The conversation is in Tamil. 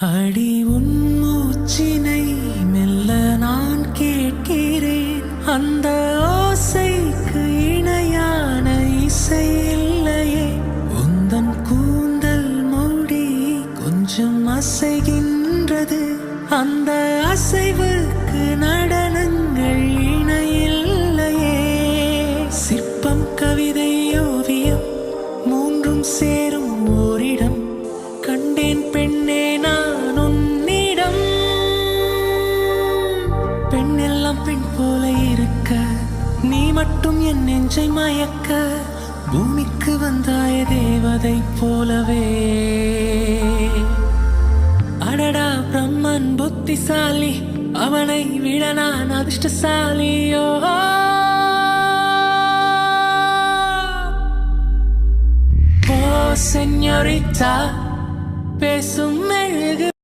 அடி உன் மூச்சினை மெல்ல நான் கேட்கிறேன். அந்த ஓசைக்கு இணையான இசை இல்லையே. உந்தன் கூந்தல் மூடி கொஞ்சம் அசைகின்றது. அந்த அசைவுக்கு நடனங்கள் இணையில்லையே. சிற்பம், கவிதை, ஓவியம் மூன்றும் சேரும் ஓரிடம் கண்டேன் பெண்ணே நான் உன்னிடம். பெண்ணெல்லாம் பெண் போல இருக்க, நீ மட்டும் என் நெஞ்சை மயக்க. பூமிக்கு வந்தாய தேவதை போலவே. அடடா பிரம்மன் புத்திசாலி, அவனை விட நான் அதிர்ஷ்டசாலியோ. ஓ செஞோரிட்டா, பேசும் மெழுகு